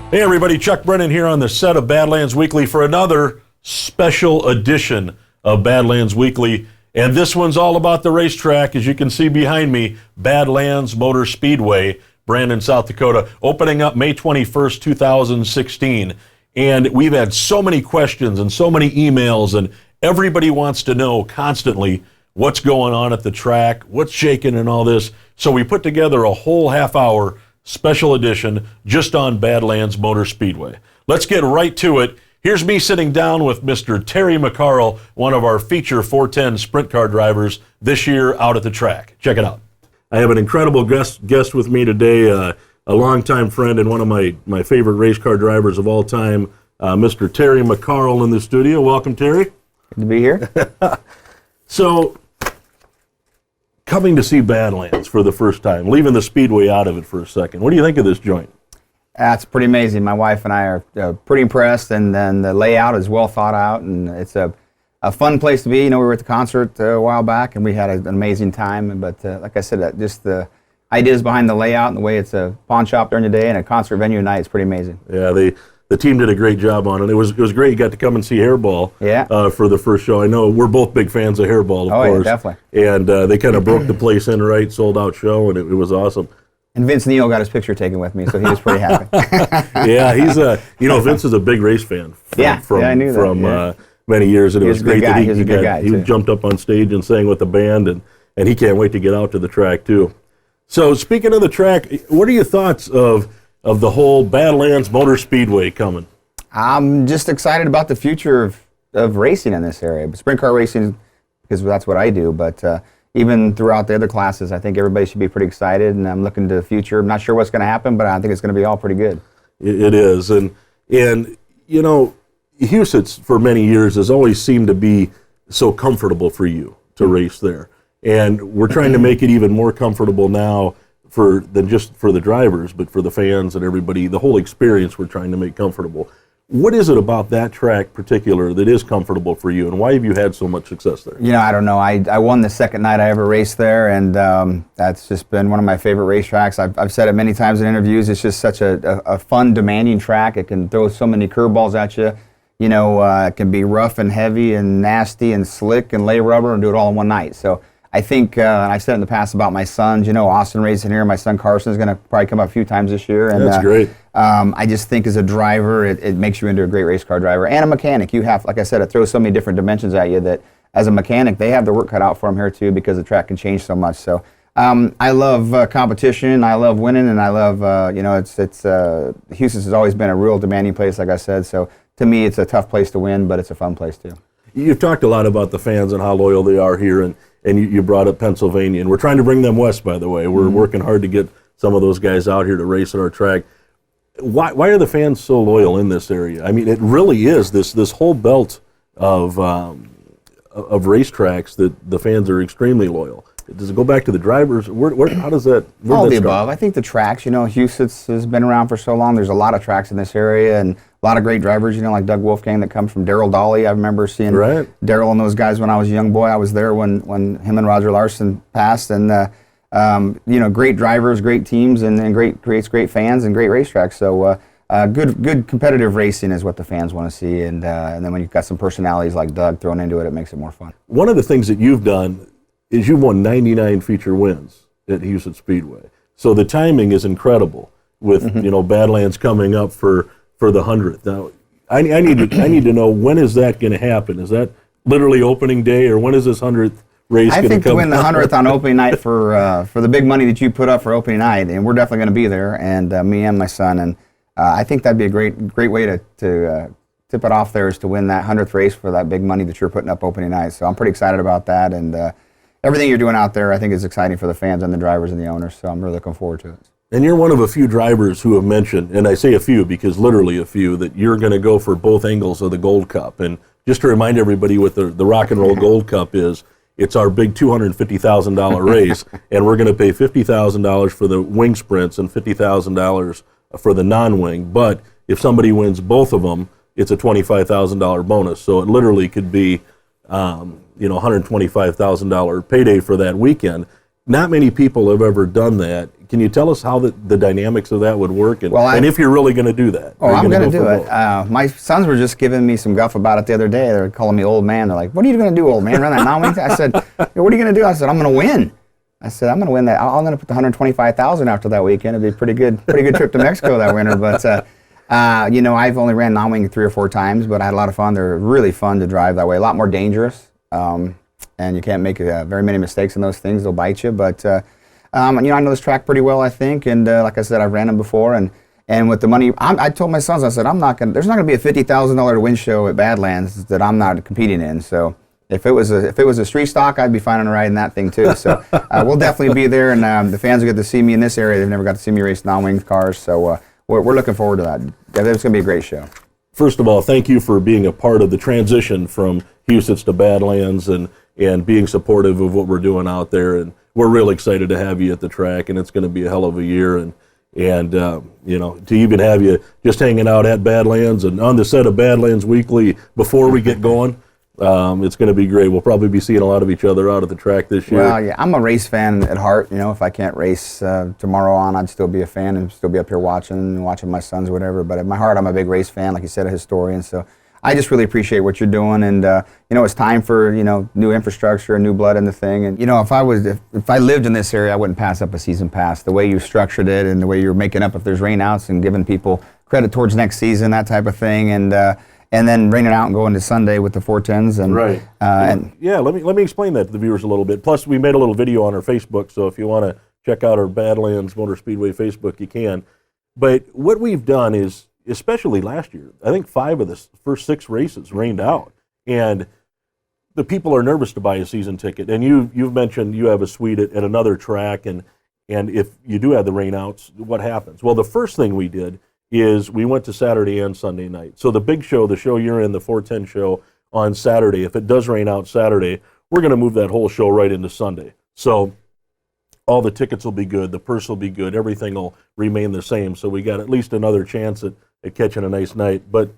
Hey everybody, Chuck Brennan here on the set of Badlands Weekly for another special edition of Badlands Weekly. And this one's all about the racetrack. As you can see behind me, Badlands Motor Speedway, Brandon, South Dakota, opening up May 21st, 2016. And we've had so many questions and so many emails, and everybody wants to know constantly what's going on at the track, what's shaking and all this. So we put together a whole half-hour special edition just on Badlands Motor Speedway. Let's get right to it. Here's me sitting down with Mr. Terry McCarl, one of our feature 410 sprint car drivers this year out at the track. Check it out. I have an incredible guest with me today, a longtime friend and one of my favorite race car drivers of all time, Mr. Terry McCarl in the studio. Welcome, Terry. Good to be here. So, coming to see Badlands for the first time, leaving the Speedway out of it for a second. What do you think of this joint? It's pretty amazing. My wife and I are pretty impressed, and then the layout is well thought out, and it's a fun place to be. You know, we were at the concert a while back, and we had an amazing time. But like I said, just the ideas behind the layout and the way it's a pawn shop during the day and a concert venue at night is pretty amazing. Yeah, the team did a great job on it. It was great. You got to come and see Hairball for the first show. I know we're both big fans of Hairball, of course. Yeah, definitely. And they kind of broke the place in right, sold out show, and it was awesome. And Vince Neil got his picture taken with me, so he was pretty happy. Yeah, he's Vince is a big race fan. I knew that. Many years, and it was great that he he jumped up on stage and sang with the band, and he can't wait to get out to the track too. So speaking of the track, what are your thoughts of the whole Badlands Motor Speedway coming? I'm just excited about the future of racing in this area. Sprint car racing, because that's what I do, but even throughout the other classes, I think everybody should be pretty excited, and I'm looking to the future. I'm not sure what's going to happen, but I think it's going to be all pretty good. It is, and you know, Huset's for many years has always seemed to be so comfortable for you to race there, and we're trying to make it even more comfortable now than just for the drivers, but for the fans and everybody. The whole experience we're trying to make comfortable. What is it about that track particular that is comfortable for you, and why have you had so much success there? You know, I don't know. I won the second night I ever raced there, and that's just been one of my favorite racetracks. I've said it many times in interviews. It's just such a fun, demanding track. It can throw so many curveballs at you. You know, it can be rough and heavy and nasty and slick and lay rubber and do it all in one night. So I think, and I've said in the past about my sons, you know, Austin racing here. My son Carson is going to probably come up a few times this year. And, that's great. I just think as a driver, it makes you into a great race car driver. And a mechanic. You have, like I said, it throws so many different dimensions at you that as a mechanic, they have the work cut out for them here too, because the track can change so much. So I love competition. I love winning, and I love, you know, Houston has always been a real demanding place, like I said. So to me, it's a tough place to win, but it's a fun place too. You've talked a lot about the fans and how loyal they are here, and you brought up Pennsylvania, and we're trying to bring them west, by the way. We're working hard to get some of those guys out here to race at our track. Why are the fans so loyal in this area? I mean, it really is this whole belt of racetracks that the fans are extremely loyal. Does it go back to the drivers? How does that? All the above. I think the tracks. You know, Houston has been around for so long. There's a lot of tracks in this area, and a lot of great drivers. You know, like Doug Wolfgang that comes from Darrell Dolly. I remember seeing Darrell and those guys when I was a young boy. I was there when him and Roger Larson passed, and you know, great drivers, great teams, and creates great fans and great racetracks. So good competitive racing is what the fans want to see, and then when you've got some personalities like Doug thrown into it, it makes it more fun. One of the things that you've done is you've won 99 feature wins at Houston Speedway. So the timing is incredible with you know, Badlands coming up for the 100th. Now, I need to know, when is that going to happen? Is that literally opening day, or when is this 100th race going to come? I think to win the 100th on opening night for the big money that you put up for opening night, and we're definitely going to be there, and me and my son, and I think that'd be a great way to tip it off there, is to win that 100th race for that big money that you're putting up opening night. So I'm pretty excited about that, and everything you're doing out there, I think, is exciting for the fans and the drivers and the owners, so I'm really looking forward to it. And you're one of a few drivers who have mentioned, and I say a few because literally a few, that you're going to go for both angles of the Gold Cup. And just to remind everybody what the Rock and Roll Gold Cup is, it's our big $250,000 race, and we're going to pay $50,000 for the wing sprints and $50,000 for the non-wing. But if somebody wins both of them, it's a $25,000 bonus. So it literally could be $125,000 payday for that weekend. Not many people have ever done that. Can you tell us how the dynamics of that would work, and, Well, and if you're really going to do that? Oh, I'm going to do it. My sons were just giving me some guff about it the other day. They're calling me old man. They're like, "What are you going to do, old man? Run that non-wing?" I said, "What are you going to do?" I said, "I'm going to win." I said, "I'm going to win that. I'm going to put the 125,000 after that weekend. It'd be a pretty good trip to Mexico that winter." But you know, I've only ran non-wing 3 or 4 times, but I had a lot of fun. They're really fun to drive that way. A lot more dangerous, and you can't make very many mistakes in those things. They'll bite you. But you know, I know this track pretty well, I think, and like I said, I've ran them before, and with the money, I told my sons, I said, there's not going to be a $50,000 to win show at Badlands that I'm not competing in. So if it was a street stock, I'd be fine on riding that thing too. So we'll definitely be there, and the fans will get to see me in this area. They've never got to see me race non-wing cars, so we're looking forward to that. It's going to be a great show. First of all, thank you for being a part of the transition from Huset's to Badlands and being supportive of what we're doing out there. And we're real excited to have you at the track, and it's going to be a hell of a year. And you know, to even have you just hanging out at Badlands and on the set of Badlands Weekly before we get going, it's going to be great. We'll probably be seeing a lot of each other out at the track this year. Well, yeah, I'm a race fan at heart. You know, if I can't race tomorrow on, I'd still be a fan and still be up here watching my sons or whatever. But at my heart, I'm a big race fan, like you said, a historian. So I just really appreciate what you're doing, and you know, it's time for, you know, new infrastructure and new blood in the thing. And you know, if I lived in this area, I wouldn't pass up a season pass. The way you structured it and the way you're making up if there's rainouts and giving people credit towards next season, that type of thing, and then raining out and going to Sunday with the 410s. And right. Yeah, let me explain that to the viewers a little bit. Plus, we made a little video on our Facebook, so if you want to check out our Badlands Motor Speedway Facebook, you can. But what we've done is, especially last year, I think 5 of the first 6 races rained out, and the people are nervous to buy a season ticket. And you've mentioned you have a suite at another track, and if you do have the rainouts, what happens? Well, the first thing we did is we went to Saturday and Sunday night. So the big show, the show you're in, the 410 show on Saturday, if it does rain out Saturday, we're going to move that whole show right into Sunday. So all the tickets will be good, the purse will be good, everything will remain the same. So we got at least another chance at catching a nice night. But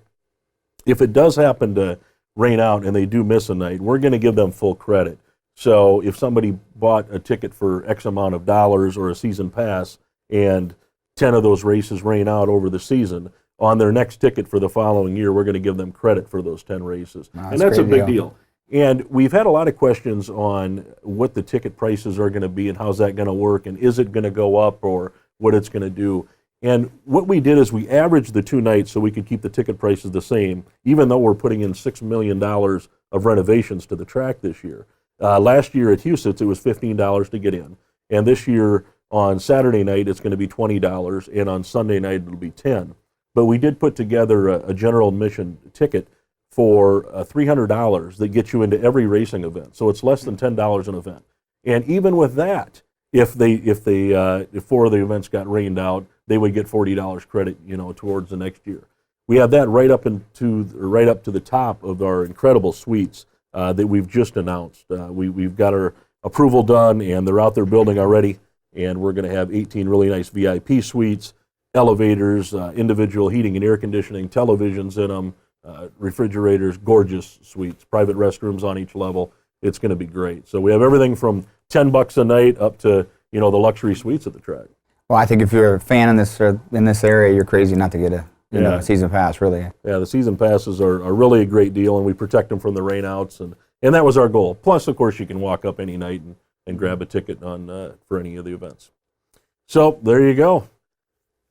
if it does happen to rain out and they do miss a night, we're going to give them full credit. So if somebody bought a ticket for X amount of dollars or a season pass, and 10 of those races rain out over the season, on their next ticket for the following year, we're going to give them credit for those 10 races. And that's a big deal. And we've had a lot of questions on what the ticket prices are going to be and how's that going to work, and is it going to go up or what it's going to do. And what we did is we averaged the 2 nights so we could keep the ticket prices the same, even though we're putting in $6 million of renovations to the track this year. Last year at Huset's, it was $15 to get in. And this year on Saturday night, it's going to be $20, and on Sunday night, it'll be $10. But we did put together a general admission ticket for $300 that gets you into every racing event. So it's less than $10 an event. And even with that, if 4 of the events got rained out, they would get $40 credit, you know, towards the next year. We have that right up to the top of our incredible suites that we've just announced. We've got our approval done, and they're out there building already. And we're going to have 18 really nice VIP suites, elevators, individual heating and air conditioning, televisions in them, refrigerators, gorgeous suites, private restrooms on each level. It's going to be great. So we have everything from $10 a night up to, you know, the luxury suites at the track. Well, I think if you're a fan in this area, you're crazy not to get a season pass, really. Yeah, the season passes are really a great deal, and we protect them from the rainouts, and that was our goal. Plus, of course, you can walk up any night and grab a ticket for any of the events. So there you go.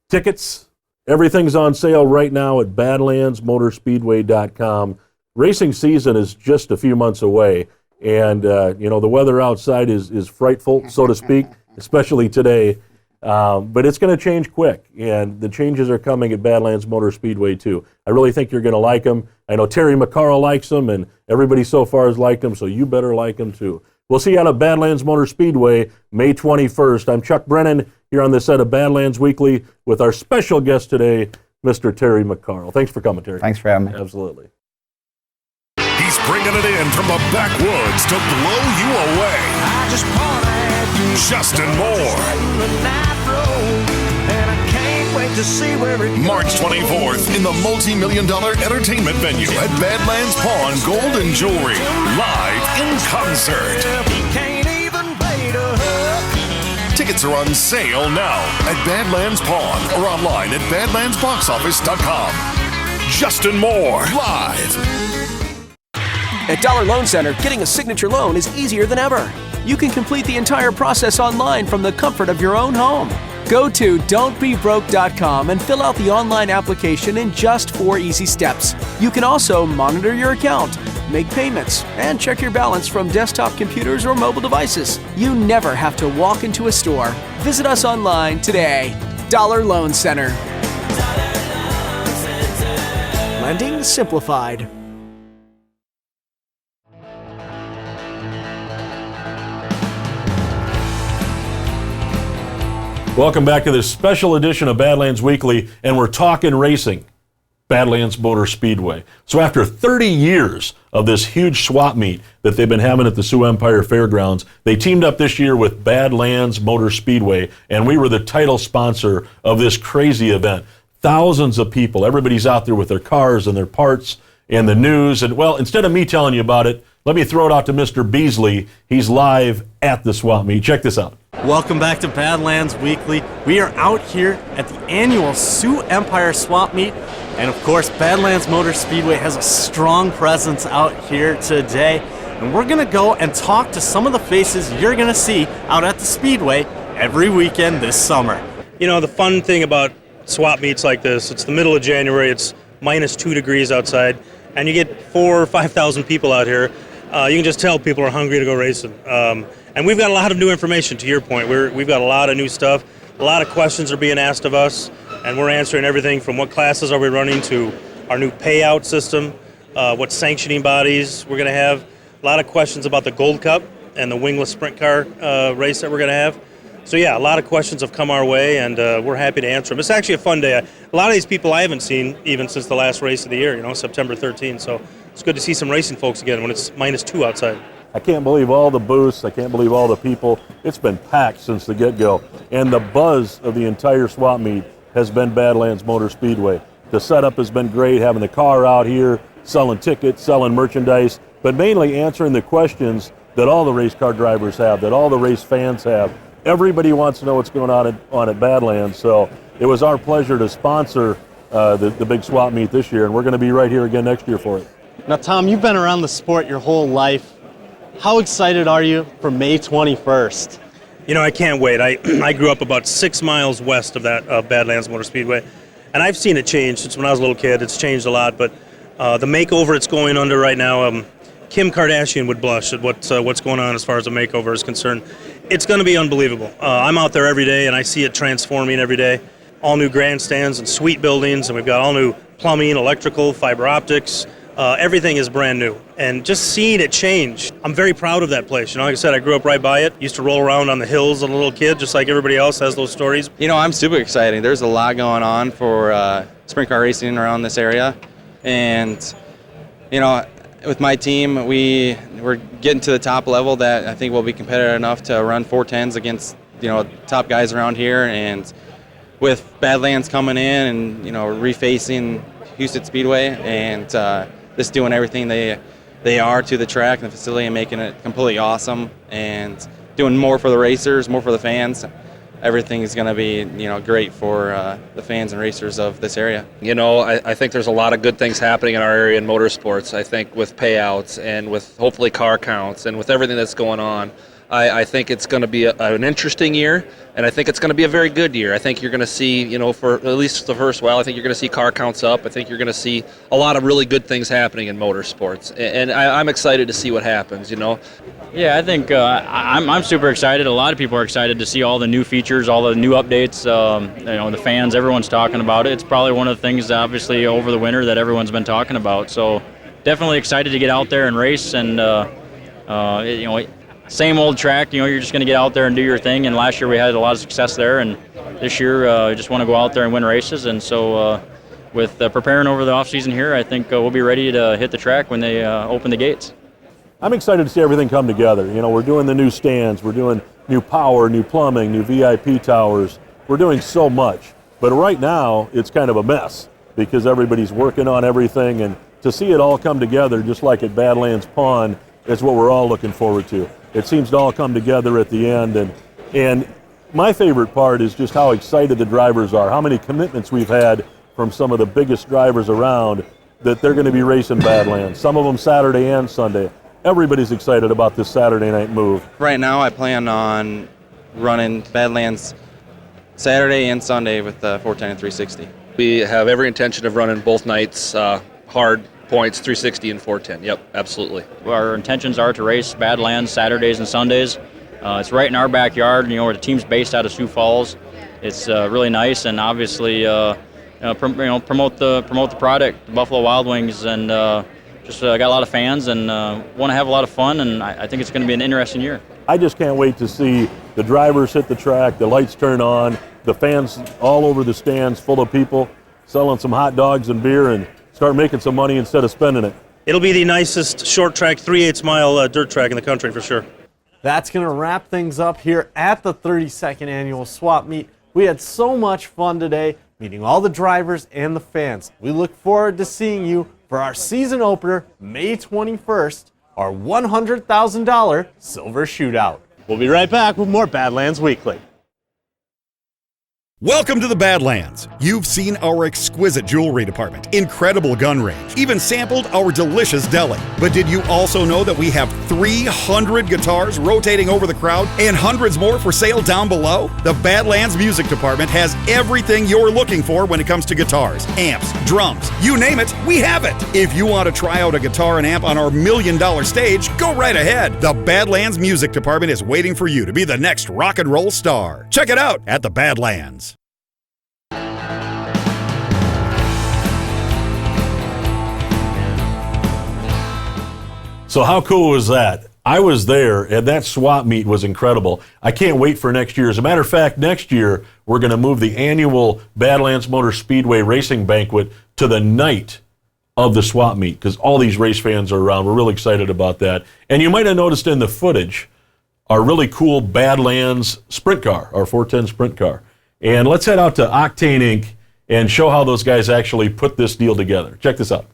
Tickets, everything's on sale right now at BadlandsMotorspeedway.com. Racing season is just a few months away, and you know, the weather outside is frightful, so to speak, especially today. But it's going to change quick, and the changes are coming at Badlands Motor Speedway too. I really think you're going to like them. I know Terry McCarl likes them, and everybody so far has liked them, so you better like them too. We'll see you out of Badlands Motor Speedway May 21st. I'm Chuck Brennan here on the set of Badlands Weekly with our special guest today, Mr. Terry McCarl. Thanks for coming, Terry. Thanks for having me. Absolutely. He's bringing it in from the backwoods to blow you away. Justin Moore. March 24th in the multi-million-dollar entertainment venue at Badlands Pawn Gold and Jewelry. Live in concert. Tickets are on sale now at Badlands Pawn or online at badlandsboxoffice.com. Justin Moore, live. At Dollar Loan Center, getting a signature loan is easier than ever. You can complete the entire process online from the comfort of your own home. Go to don'tbebroke.com and fill out the online application in just 4 easy steps. You can also monitor your account, make payments, and check your balance from desktop computers or mobile devices. You never have to walk into a store. Visit us online today. Dollar Loan Center. Lending simplified. Welcome back to this special edition of Badlands Weekly, and we're talking racing. Badlands Motor Speedway. So after 30 years of this huge swap meet that they've been having at the Sioux Empire Fairgrounds, they teamed up this year with Badlands Motor Speedway, and we were the title sponsor of this crazy event. Thousands of people, everybody's out there with their cars and their parts and the news. And well, instead of me telling you about it, let me throw it out to Mr. Beasley. He's live at the swap meet. Check this out. Welcome back to Badlands Weekly. We are out here at the annual Sioux Empire Swap Meet, and of course Badlands Motor Speedway has a strong presence out here today, and we're going to go and talk to some of the faces you're going to see out at the Speedway every weekend this summer. You know, the fun thing about swap meets like this, it's the middle of January, it's minus 2 degrees outside, and you get 4,000 or 5,000 people out here. You can just tell people are hungry to go racing. And we've got a lot of new information, to your point. We've got a lot of new stuff. A lot of questions are being asked of us, and we're answering everything from what classes are we running to our new payout system, what sanctioning bodies we're going to have. A lot of questions about the Gold Cup and the wingless sprint car race that we're going to have. So yeah, a lot of questions have come our way, and we're happy to answer them. It's actually a fun day. A lot of these people I haven't seen even since the last race of the year, September 13th. So it's good to see some racing folks again when it's minus 2 outside. I can't believe all the booths. I can't believe all the people. It's been packed since the get-go. And the buzz of the entire swap meet has been Badlands Motor Speedway. The setup has been great, having the car out here, selling tickets, selling merchandise, but mainly answering the questions that all the race car drivers have, that all the race fans have. Everybody wants to know what's going on at Badlands, so it was our pleasure to sponsor the big swap meet this year, and we're going to be right here again next year for it. Now, Tom, you've been around the sport your whole life. How excited are you for May 21st? I can't wait. I grew up about 6 miles west of that Badlands Motor Speedway, and I've seen it change since when I was a little kid. It's changed a lot, but the makeover it's going under right now, Kim Kardashian would blush at what's going on as far as the makeover is concerned. It's going to be unbelievable. I'm out there every day, and I see it transforming every day. All new grandstands and suite buildings, and we've got all new plumbing, electrical, fiber optics. Everything is brand new, and just seeing it change, I'm very proud of that place. Like I said, I grew up right by it, used to roll around on the hills as a little kid, just like everybody else has those stories. I'm super excited. There's a lot going on for sprint car racing around this area, and with my team, we're getting to the top level that I think we'll be competitive enough to run 410s against top guys around here, and with Badlands coming in and refacing Houston Speedway and just doing everything they are to the track and the facility and making it completely awesome and doing more for the racers, more for the fans. Everything is going to be great for the fans and racers of this area. I think there's a lot of good things happening in our area in motorsports. I think with payouts and with hopefully car counts and with everything that's going on, I think it's going to be an interesting year, and I think it's going to be a very good year. I think you're going to see, for at least the first while, I think you're going to see car counts up. I think you're going to see a lot of really good things happening in motorsports, and I'm excited to see what happens, Yeah, I think I'm super excited. A lot of people are excited to see all the new features, all the new updates. The fans, everyone's talking about it. It's probably one of the things, obviously, over the winter that everyone's been talking about. So definitely excited to get out there and race, and same old track, you're just going to get out there and do your thing, and last year we had a lot of success there, and this year I just want to go out there and win races, and so with preparing over the off-season here, I think we'll be ready to hit the track when they open the gates. I'm excited to see everything come together. We're doing the new stands, we're doing new power, new plumbing, new VIP towers. We're doing so much, but right now it's kind of a mess because everybody's working on everything, and to see it all come together just like at Badlands Pond is what we're all looking forward to. It seems to all come together at the end, and my favorite part is just how excited the drivers are, how many commitments we've had from some of the biggest drivers around that they're going to be racing Badlands, some of them Saturday and Sunday. Everybody's excited about this Saturday night move. Right now I plan on running Badlands Saturday and Sunday with the 410 and 360. We have every intention of running both nights hard points, 360 and 410. Yep, absolutely. Our intentions are to race Badlands Saturdays and Sundays. It's right in our backyard, where the team's based out of Sioux Falls. It's really nice, and obviously promote the product, the Buffalo Wild Wings, and just got a lot of fans and want to have a lot of fun, and I think it's going to be an interesting year. I just can't wait to see the drivers hit the track, the lights turn on, the fans all over the stands full of people selling some hot dogs and beer, and start making some money instead of spending it. It'll be the nicest short track, 3/8 mile dirt track in the country for sure. That's going to wrap things up here at the 32nd Annual Swap Meet. We had so much fun today meeting all the drivers and the fans. We look forward to seeing you for our season opener, May 21st, our $100,000 Silver Shootout. We'll be right back with more Badlands Weekly. Welcome to the Badlands. You've seen our exquisite jewelry department, incredible gun range, even sampled our delicious deli. But did you also know that we have 300 guitars rotating over the crowd and hundreds more for sale down below? The Badlands Music Department has everything you're looking for when it comes to guitars, amps, drums, you name it, we have it. If you want to try out a guitar and amp on our $1 million stage, go right ahead. The Badlands Music Department is waiting for you to be the next rock and roll star. Check it out at the Badlands. So how cool was that? I was there, and that swap meet was incredible. I can't wait for next year. As a matter of fact, next year, we're going to move the annual Badlands Motor Speedway Racing Banquet to the night of the swap meet, because all these race fans are around. We're really excited about that. And you might have noticed in the footage, our really cool Badlands sprint car, our 410 sprint car. And let's head out to Octane Inc. and show how those guys actually put this deal together. Check this out.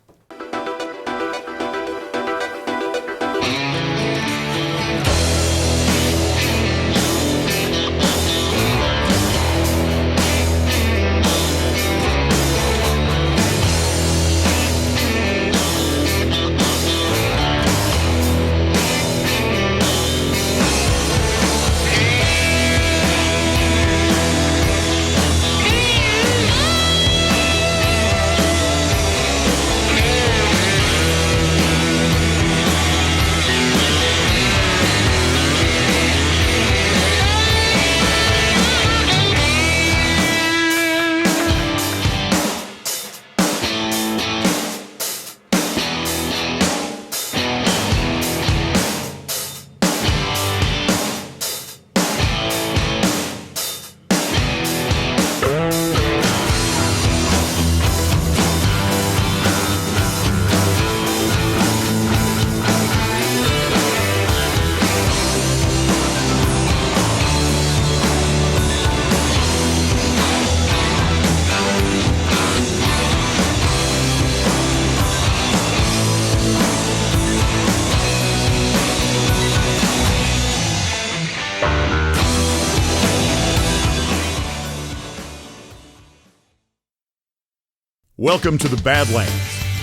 Welcome to the Badlands.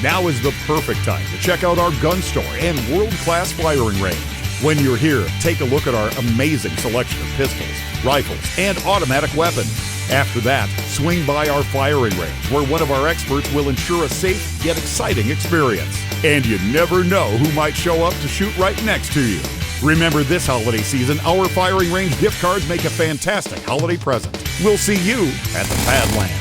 Now is the perfect time to check out our gun store and world-class firing range. When you're here, take a look at our amazing selection of pistols, rifles, and automatic weapons. After that, swing by our firing range, where one of our experts will ensure a safe yet exciting experience. And you never know who might show up to shoot right next to you. Remember, this holiday season, our firing range gift cards make a fantastic holiday present. We'll see you at the Badlands.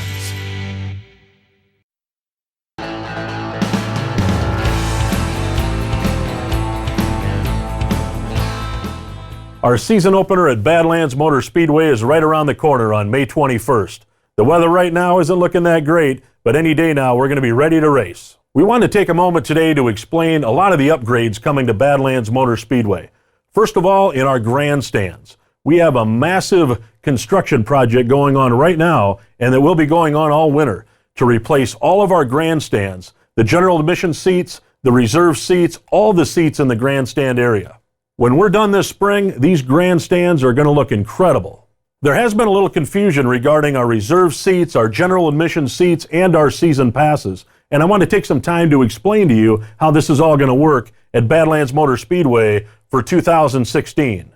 Our season opener at Badlands Motor Speedway is right around the corner on May 21st. The weather right now isn't looking that great, but any day now we're going to be ready to race. We want to take a moment today to explain a lot of the upgrades coming to Badlands Motor Speedway. First of all, in our grandstands. We have a massive construction project going on right now, and that will be going on all winter, to replace all of our grandstands, the general admission seats, the reserve seats, all the seats in the grandstand area. When we're done this spring, these grandstands are going to look incredible. There has been a little confusion regarding our reserve seats, our general admission seats, and our season passes. And I want to take some time to explain to you how this is all going to work at Badlands Motor Speedway for 2016.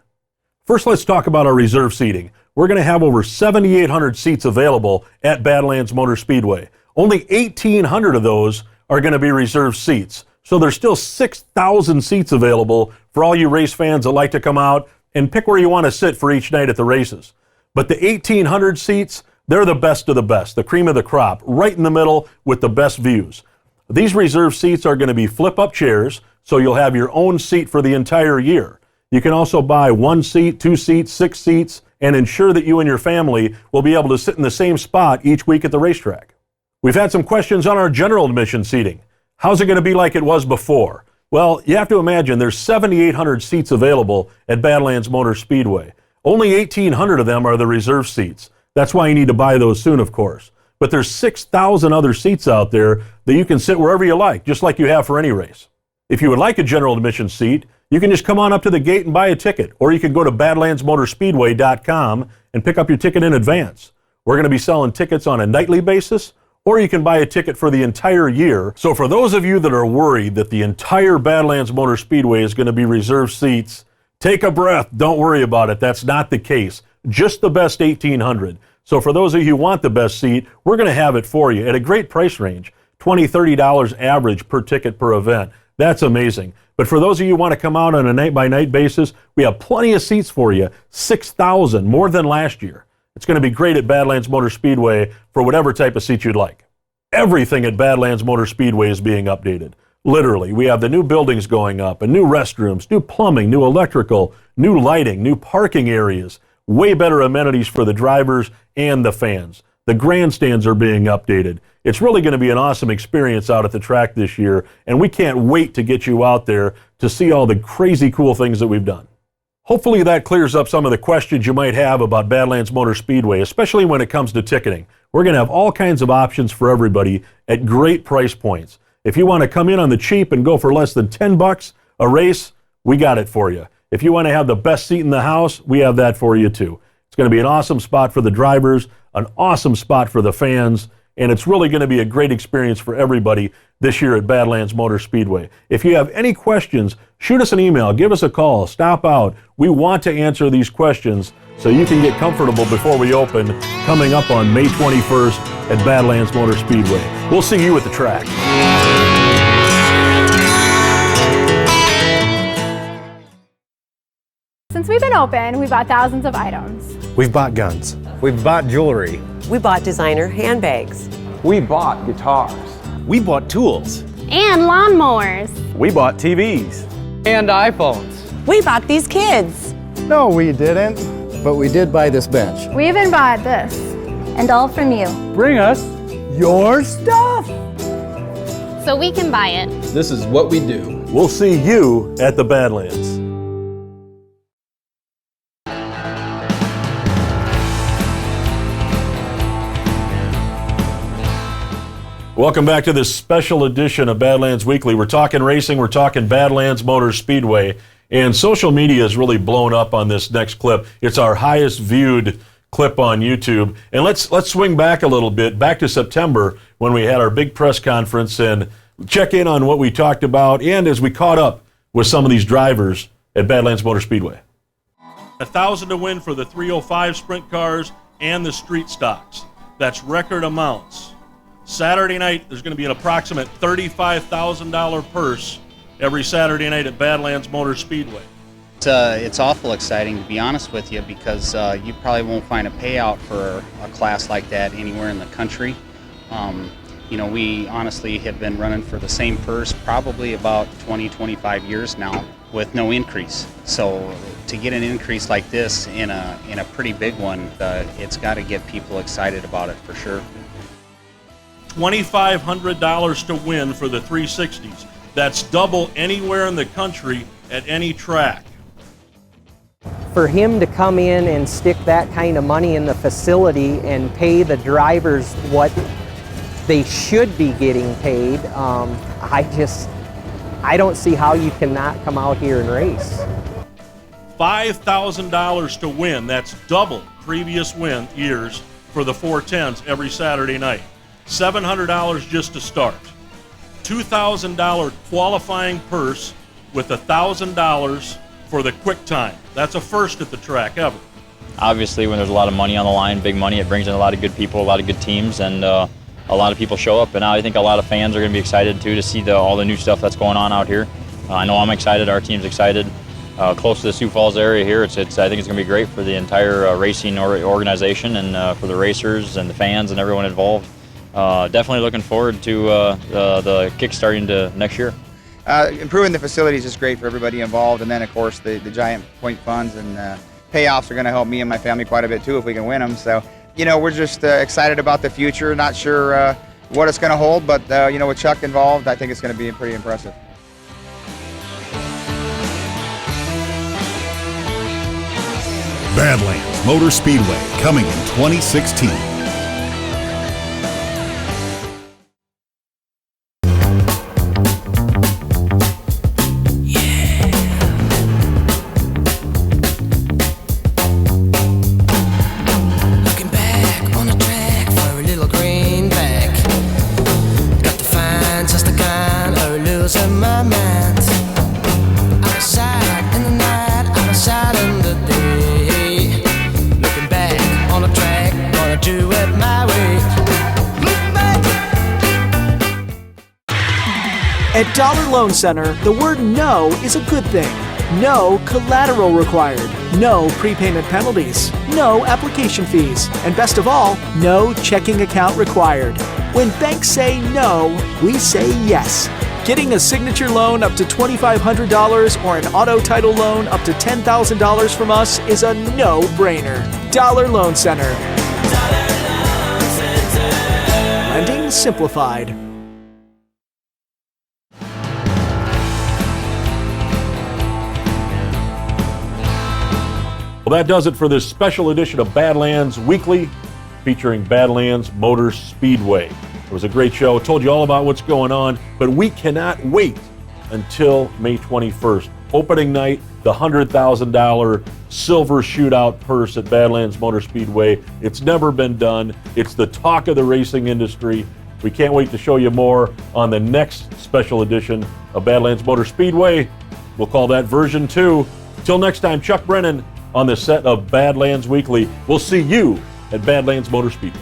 First, let's talk about our reserve seating. We're going to have over 7,800 seats available at Badlands Motor Speedway. Only 1,800 of those are going to be reserve seats. So there's still 6,000 seats available for all you race fans that like to come out and pick where you want to sit for each night at the races. But the 1,800 seats, they're the best of the best, the cream of the crop, right in the middle with the best views. These reserve seats are going to be flip-up chairs, so you'll have your own seat for the entire year. You can also buy 1 seat, 2 seats, 6 seats, and ensure that you and your family will be able to sit in the same spot each week at the racetrack. We've had some questions on our general admission seating. How's it going to be like it was before? Well, you have to imagine there's 7,800 seats available at Badlands Motor Speedway. Only 1,800 of them are the reserve seats. That's why you need to buy those soon, of course. But there's 6,000 other seats out there that you can sit wherever you like, just like you have for any race. If you would like a general admission seat, you can just come on up to the gate and buy a ticket, or you can go to badlandsmotorspeedway.com and pick up your ticket in advance. We're going to be selling tickets on a nightly basis, or you can buy a ticket for the entire year. So for those of you that are worried that the entire Badlands Motor Speedway is going to be reserved seats, take a breath. Don't worry about it. That's not the case. Just the best 1,800. So for those of you who want the best seat, we're going to have it for you at a great price range, $20, $30 average per ticket per event. That's amazing. But for those of you who want to come out on a night-by-night basis, we have plenty of seats for you, 6,000, more than last year. It's going to be great at Badlands Motor Speedway for whatever type of seat you'd like. Everything at Badlands Motor Speedway is being updated. Literally, we have the new buildings going up, and new restrooms, new plumbing, new electrical, new lighting, new parking areas, way better amenities for the drivers and the fans. The grandstands are being updated. It's really going to be an awesome experience out at the track this year, and we can't wait to get you out there to see all the crazy cool things that we've done. Hopefully that clears up some of the questions you might have about Badlands Motor Speedway, especially when it comes to ticketing. We're going to have all kinds of options for everybody at great price points. If you want to come in on the cheap and go for less than $10 a race, we got it for you. If you want to have the best seat in the house, we have that for you too. It's going to be an awesome spot for the drivers, an awesome spot for the fans, and it's really going to be a great experience for everybody this year at Badlands Motor Speedway. If you have any questions, shoot us an email, give us a call, stop out. We want to answer these questions so you can get comfortable before we open coming up on May 21st at Badlands Motor Speedway. We'll see you at the track. Since we've been open, we bought thousands of items. We've bought guns. We've bought jewelry. We bought designer handbags. We bought guitars. We bought tools. And lawnmowers. We bought TVs. And iPhones. We bought these kids. No, we didn't. But we did buy this bench. We even bought this. And all from you. Bring us your stuff. So we can buy it. This is what we do. We'll see you at the Badlands. Welcome back to this special edition of Badlands Weekly. We're talking racing, we're talking Badlands Motor Speedway, and social media has really blown up on this next clip. It's our highest viewed clip on YouTube. And let's swing back a little bit, back to September when we had our big press conference and check in on what we talked about and as we caught up with some of these drivers at Badlands Motor Speedway. $1,000 to win for the 305 sprint cars and the street stocks. That's record amounts. Saturday night, there's going to be an approximate $35,000 purse every Saturday night at Badlands Motor Speedway. It's awful exciting, to be honest with you, because you probably won't find a payout for a class like that anywhere in the country. You know, we honestly have been running for the same purse probably about 20, 25 years now with no increase. So to get an increase like this in a pretty big one, it's got to get people excited about it for sure. $2,500 to win for the 360s. That's double anywhere in the country at any track. For him to come in and stick that kind of money in the facility and pay the drivers what they should be getting paid, I don't see how you cannot come out here and race. $5,000 to win. That's double previous years for the 410s every Saturday night. $700 just to start. $2,000 qualifying purse with $1,000 for the quick time. That's a first at the track ever. Obviously, when there's a lot of money on the line, big money, it brings in a lot of good people, a lot of good teams, and a lot of people show up. And I think a lot of fans are going to be excited too to see all the new stuff that's going on out here. I know I'm excited. Our team's excited. Close to the Sioux Falls area here, I think it's going to be great for the entire racing organization and for the racers and the fans and everyone involved. Definitely looking forward to the kick-starting to next year. Improving the facility is just great for everybody involved, and then of course the giant point funds and payoffs are going to help me and my family quite a bit too if we can win them. So, we're just excited about the future. Not sure what it's going to hold, but with Chuck involved, I think it's going to be pretty impressive. Badlands Motor Speedway coming in 2016. At Dollar Loan Center, the word no is a good thing. No collateral required. No prepayment penalties. No application fees. And best of all, no checking account required. When banks say no, we say yes. Getting a signature loan up to $2,500 or an auto title loan up to $10,000 from us is a no-brainer. Dollar Loan Center. Lending simplified. Well, that does it for this special edition of Badlands Weekly, featuring Badlands Motor Speedway. It was a great show. Told you all about what's going on, but we cannot wait until May 21st. Opening night, the $100,000 silver shootout purse at Badlands Motor Speedway. It's never been done. It's the talk of the racing industry. We can't wait to show you more on the next special edition of Badlands Motor Speedway. We'll call that version 2. Till next time, Chuck Brennan on the set of Badlands Weekly. We'll see you at Badlands Motor Speedway.